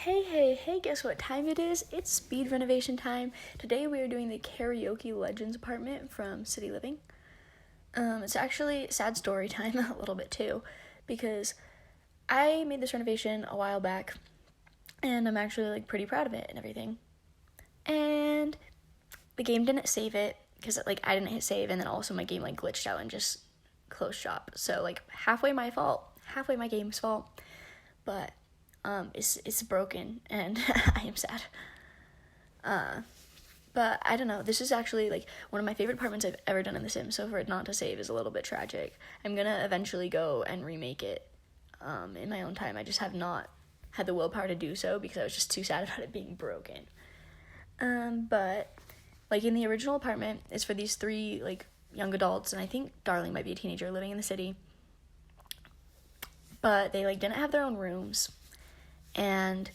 Hey, guess what time it is? It's speed renovation time. Today we are doing the Karaoke Legends apartment from City Living. It's actually sad story time a little bit too, because I made this renovation a while back, and I'm actually pretty proud of it and everything. And the game didn't save it, because I didn't hit save, and then also my game glitched out and just closed shop. So halfway my fault, halfway my game's fault, but it's broken, and I am sad. But I don't know. This is actually one of my favorite apartments I've ever done in The Sims. So for it not to save is a little bit tragic. I'm gonna eventually go and remake it in my own time. I just have not had the willpower to do so because I was just too sad about it being broken. But in the original apartment, it's for these three young adults, and I think Darling might be a teenager living in the city. But they didn't have their own rooms. And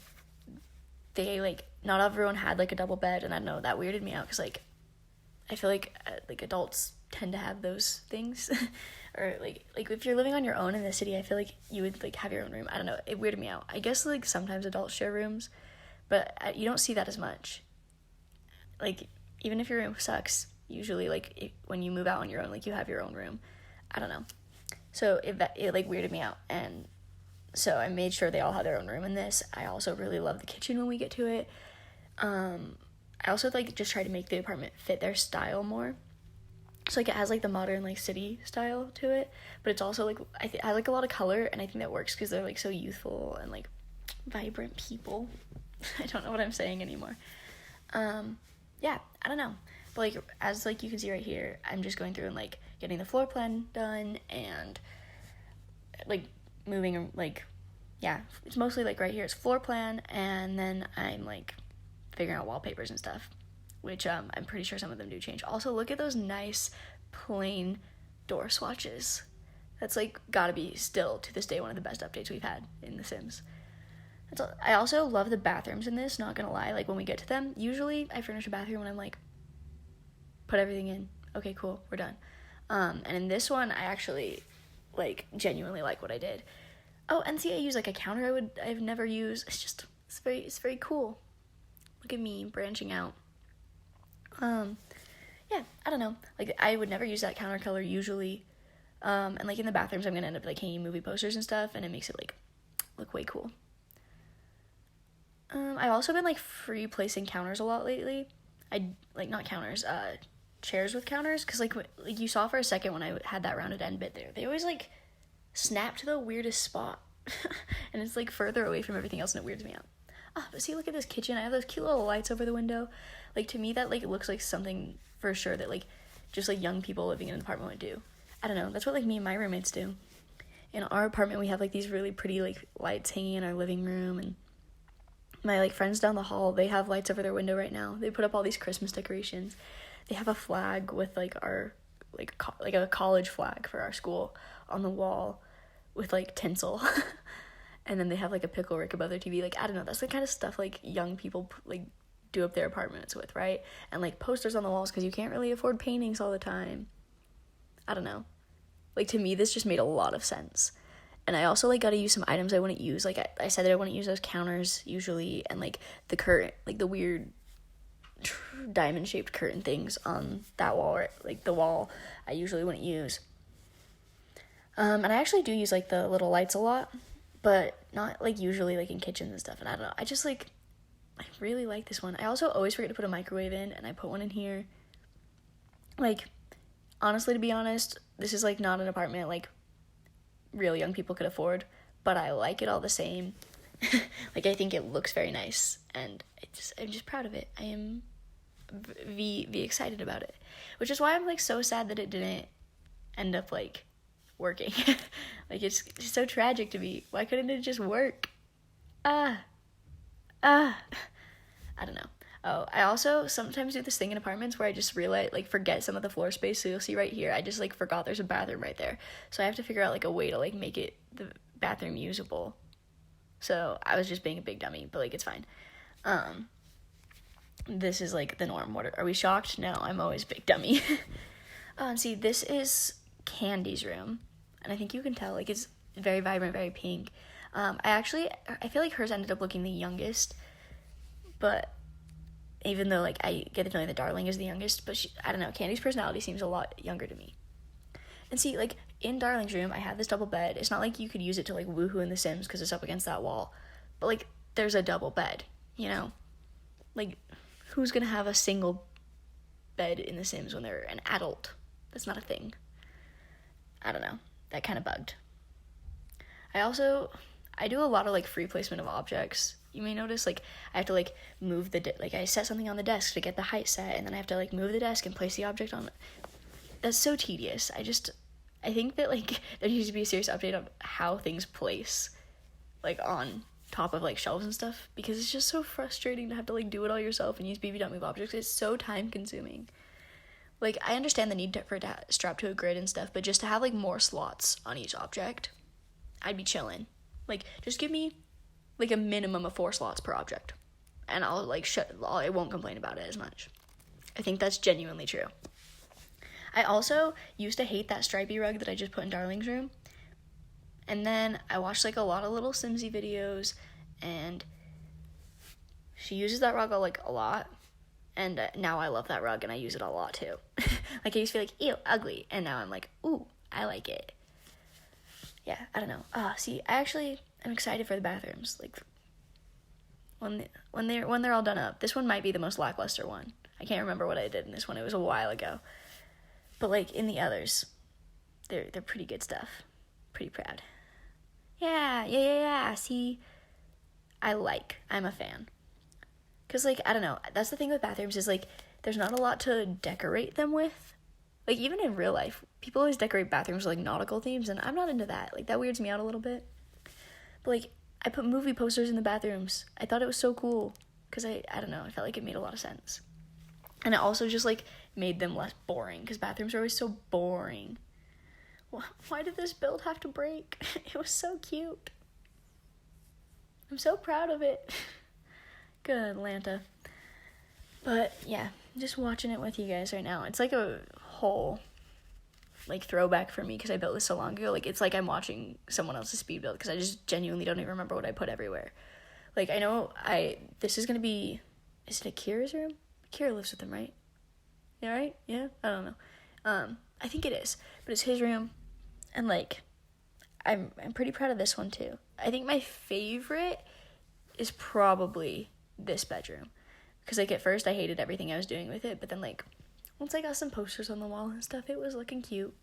they not everyone had a double bed, and I don't know, that weirded me out because I feel adults tend to have those things or if you're living on your own in the city, I feel you would have your own room. I don't know, it weirded me out. I guess sometimes adults share rooms, but you don't see that as much. Even if your room sucks, usually when you move out on your own, you have your own room. I don't know, so it weirded me out. And so I made sure they all had their own room in this. I also really love the kitchen when we get to it. I also just try to make the apartment fit their style more. So it has the modern city style to it, but it's also I like a lot of color, and I think that works because they're so youthful and vibrant people. I don't know what I'm saying anymore. Yeah, I don't know. But as you can see right here, I'm just going through and getting the floor plan done and moving yeah, it's mostly right here it's floor plan, and then I'm figuring out wallpapers and stuff, which I'm pretty sure some of them do change. Also, look at those nice plain door swatches. That's gotta be still to this day one of the best updates we've had in The Sims. I also love the bathrooms in this, not gonna lie. When we get to them, usually I furnish a bathroom and I'm put everything in, okay, cool, we're done. And in this one, I actually genuinely like what I did. Oh, and see, I use a counter I've never used. It's very cool. Look at me branching out. Yeah, I don't know. I would never use that counter color usually. And in the bathrooms, I'm gonna end up hanging movie posters and stuff, and it makes it look way cool. I've also been free placing counters a lot lately. Not counters, chairs with counters, because you saw for a second when I had that rounded end bit there, they always snap to the weirdest spot. And it's further away from everything else, and it weirds me out. But see, look at this kitchen. I have those cute little lights over the window. To me, that looks like something for sure that just young people living in an apartment would do. I don't know, that's what me and my roommates do. In our apartment, we have these really pretty lights hanging in our living room, and my friends down the hall, they have lights over their window right now. They put up all these Christmas decorations. They have a flag with our a college flag for our school on the wall with tinsel. And then they have a pickle rick above their TV. I don't know, that's the kind of stuff young people do up their apartments with, right? And posters on the walls, because you can't really afford paintings all the time. I don't know, to me this just made a lot of sense. And I also gotta use some items I wouldn't use. I said that I wouldn't use those counters usually, and the curtain, the weird diamond shaped curtain things on that wall, or the wall I usually wouldn't use. And I actually do use the little lights a lot, but not usually in kitchens and stuff. And I don't know, I just I really like this one. I also always forget to put a microwave in, and I put one in here. Honestly, to be honest, this is not an apartment real young people could afford, but I like it all the same. I think it looks very nice, and I'm just proud of it. I am excited about it, which is why I'm so sad that it didn't end up working. It's so tragic to me. Why couldn't it just work? I don't know. Oh, I also sometimes do this thing in apartments where I just realize, forget some of the floor space. So you'll see right here, I just forgot there's a bathroom right there. So I have to figure out a way to make it the bathroom usable. So I was just being a big dummy, but it's fine. This is the norm. What are we shocked? No, I'm always a big dummy. See, this is Candy's room, and I think you can tell it's very vibrant, very pink. I feel like hers ended up looking the youngest, but even though like I get the feeling that Darling is the youngest, but I don't know, Candy's personality seems a lot younger to me. And see, like in Darling's room, I have this double bed. It's not like you could use it to like woohoo in The Sims because it's up against that wall, but like there's a double bed, you know? Like, who's gonna have a single bed in The Sims when they're an adult? That's not a thing. I don't know. That kind of bugged. I do a lot of like free placement of objects. You may notice like I have to like move like I set something on the desk to get the height set, and then I have to like move the desk and place the object on it. That's so tedious. I think that like there needs to be a serious update on how things place like on top of like shelves and stuff, because it's just so frustrating to have to like do it all yourself and use BB.move objects. It's so time consuming. Like I understand the need for it to strap to a grid and stuff, but just to have like more slots on each object, I'd be chilling. Like just give me like a minimum of 4 slots per object, and I'll like I won't complain about it as much. I think that's genuinely true. I also used to hate that stripy rug that I just put in Darling's room. And then I watched like a lot of little Simsy videos, and she uses that rug a lot. And now I love that rug and I use it a lot too. Like I used to be like, ew, ugly. And now I'm like, ooh, I like it. Yeah, I don't know. See, I actually am excited for the bathrooms. Like when they're all done up. This one might be the most lackluster one. I can't remember what I did in this one. It was a while ago. But like in the others, they're pretty good stuff. Pretty proud. Yeah. See, I'm a fan. Because, like, I don't know. That's the thing with bathrooms is, like, there's not a lot to decorate them with. Like, even in real life, people always decorate bathrooms with, like, nautical themes, and I'm not into that. Like, that weirds me out a little bit. But, like, I put movie posters in the bathrooms. I thought it was so cool. Because, I don't know. I felt like it made a lot of sense. And it also just, like, made them less boring. Because bathrooms are always so boring. Why did this build have to break? It was so cute. I'm so proud of it. Good, Lanta. But, yeah, just watching it with you guys right now. It's like a whole, like, throwback for me because I built this so long ago. Like, it's like I'm watching someone else's speed build because I just genuinely don't even remember what I put everywhere. Like, I know this is going to be, is it Akira's room? Akira lives with him, right? Yeah, right? Yeah? I don't know. I think it is. But it's his room. And, like, I'm pretty proud of this one, too. I think my favorite is probably this bedroom. Because, like, at first I hated everything I was doing with it. But then, like, once I got some posters on the wall and stuff, it was looking cute.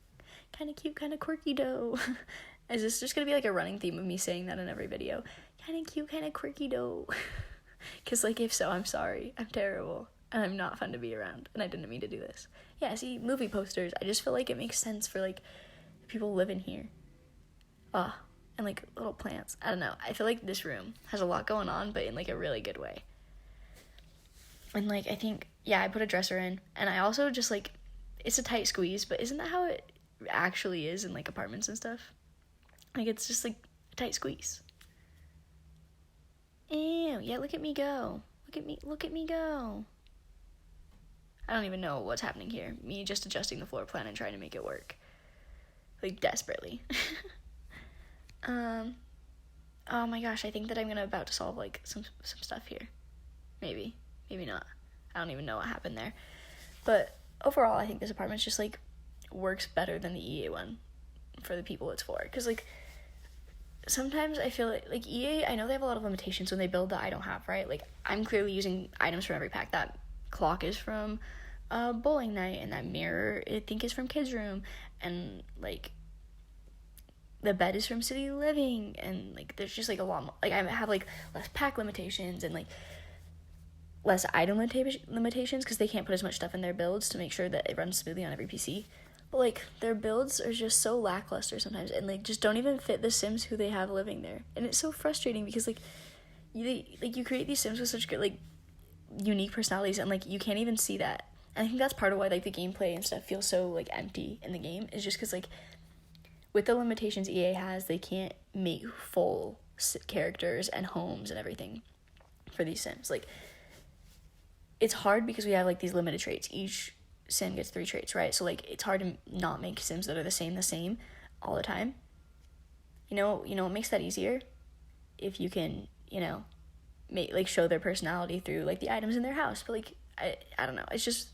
Kind of cute, kind of quirky, though. Is this just going to be, like, a running theme of me saying that in every video? Kind of cute, kind of quirky, though. Because, like, if so, I'm sorry. I'm terrible. And I'm not fun to be around. And I didn't mean to do this. Yeah, see, movie posters. I just feel like it makes sense for, like, people living here. And, like, little plants. I don't know. I feel like this room has a lot going on, but in, like, a really good way. And, like, I think, yeah, I put a dresser in. And I also just, like, it's a tight squeeze, but isn't that how it actually is in, like, apartments and stuff? Like, it's just, like, a tight squeeze. Ew, yeah, look at me go. Look at me go. I don't even know what's happening here. Me just adjusting the floor plan and trying to make it work. Like, desperately. Oh my gosh, I think that I'm about to solve, like, some stuff here. Maybe not. I don't even know what happened there. But overall, I think this apartment's just, like, works better than the EA one for the people it's for. Because, like, sometimes I feel like EA, I know they have a lot of limitations when they build that I don't have, right? Like, I'm clearly using items from every pack. That clock is from bowling night, and that mirror, I think, is from kids' room. And, like, the bed is from city living, and, like, there's just, like, a lot more, like, I have, like, less pack limitations and, like, less item limitations because they can't put as much stuff in their builds to make sure that it runs smoothly on every PC. But, like, their builds are just so lackluster sometimes, and, like, just don't even fit the Sims who they have living there. And it's so frustrating because, like, you create these Sims with such good, like, unique personalities, and, like, you can't even see that. And I think that's part of why, like, the gameplay and stuff feels so, like, empty in the game, is just because, like, with the limitations EA has, they can't make full characters and homes and everything for these Sims. Like, it's hard because we have, like, these limited traits. Each Sim gets 3 traits, right? So, like, it's hard to not make Sims that are the same all the time. You know what makes that easier? if you can, you know, like show their personality through like the items in their house. But like I don't know, it's just,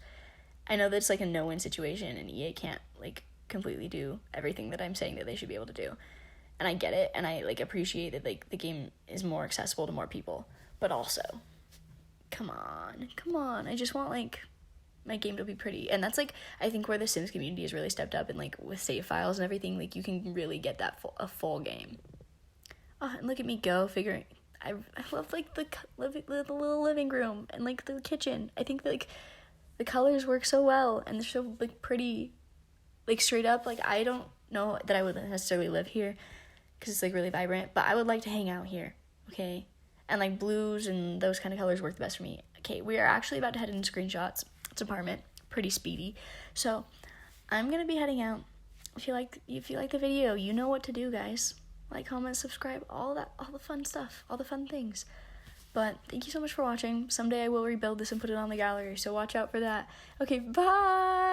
I know that it's like a no-win situation and EA can't like completely do everything that I'm saying that they should be able to do, and I get it, and I like appreciate that like the game is more accessible to more people, but also come on, I just want like my game to be pretty. And that's like, I think where the Sims community has really stepped up, and like with save files and everything, like you can really get that a full game. Oh, and look at me go figuring. I love like the little living room and like the kitchen. I think that like the colors work so well and they're so like pretty, like straight up. Like I don't know that I would necessarily live here because it's like really vibrant, but I would like to hang out here. Okay, and like blues and those kind of colors work the best for me. Okay, we are actually about to head into screenshots. It's apartment, pretty speedy. So I'm gonna be heading out. If you like the video, you know what to do, guys. Like, comment, subscribe, all the fun stuff, all the fun things. But thank you so much for watching. Someday I will rebuild this and put it on the gallery, so watch out for that. Okay, bye!